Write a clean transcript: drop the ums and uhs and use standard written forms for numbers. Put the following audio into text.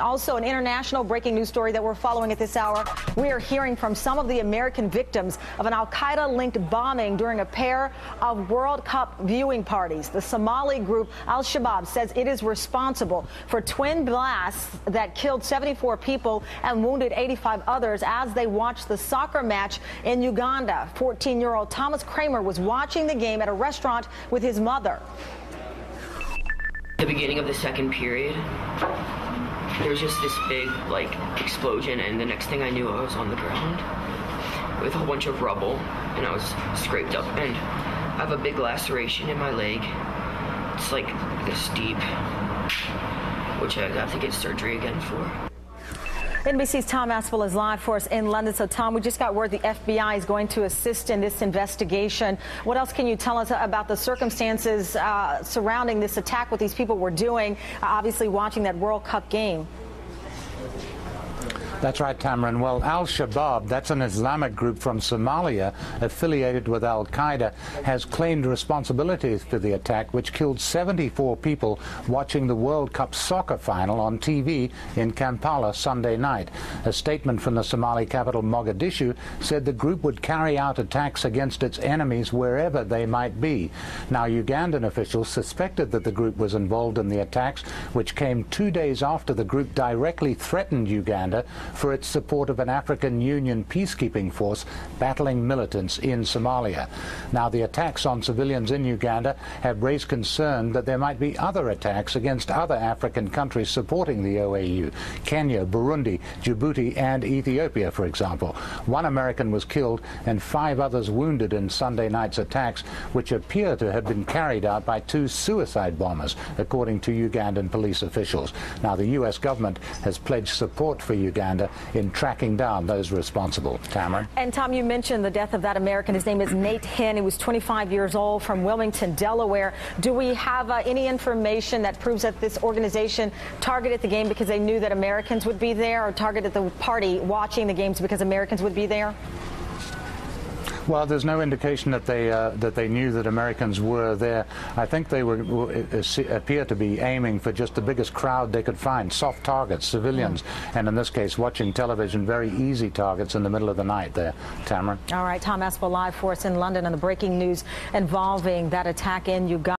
Also, an international breaking news story that we're following at this hour. We are hearing from some of the American victims of an Al-Qaeda-linked bombing during a pair of World Cup viewing parties. The Somali group Al-Shabaab says it is responsible for twin blasts that killed 74 people and wounded 85 others as they watched the soccer match in Uganda. 14-year-old Thomas Kramer was watching the game at a restaurant with his mother. The beginning of the second period, there was just this big, explosion, and the next thing I knew, I was on the ground with a whole bunch of rubble, and I was scraped up, and I have a big laceration in my leg. It's like this deep, which I have to get surgery again for. NBC's Tom Aspel is live for us in London. So, Tom, we just got word the FBI is going to assist in this investigation. What else can you tell us about the circumstances surrounding this attack, what these people were doing, obviously watching that World Cup game? That's right, Tamron. Well, Al-Shabaab, that's an Islamic group from Somalia affiliated with Al-Qaeda, has claimed responsibility for the attack, which killed 74 people watching the World Cup soccer final on TV in Kampala Sunday night. A statement from the Somali capital, Mogadishu, said the group would carry out attacks against its enemies wherever they might be. Now, Ugandan officials suspected that the group was involved in the attacks, which came 2 days after the group directly threatened Uganda for its support of an African Union peacekeeping force battling militants in Somalia. Now, the attacks on civilians in Uganda have raised concern that there might be other attacks against other African countries supporting the OAU, Kenya, Burundi, Djibouti and Ethiopia, for example. One American was killed and 5 others wounded in Sunday night's attacks, which appear to have been carried out by 2 suicide bombers, according to Ugandan police officials. Now, the U.S. government has pledged support for Uganda in tracking down those responsible. Cameron? And Tom, you mentioned the death of that American. His name is Nate Hinn. He was 25 years old from Wilmington, Delaware. Do we have any information that proves that this organization targeted the game because they knew that Americans would be there, or targeted the party watching the games because Americans would be there? Well, there's no indication that they knew that Americans were there. I think they appear to be aiming for just the biggest crowd they could find, soft targets, civilians, and in this case, watching television, very easy targets in the middle of the night there. Tamara? All right, Tom Aspel live for us in London on the breaking news involving that attack in Uganda.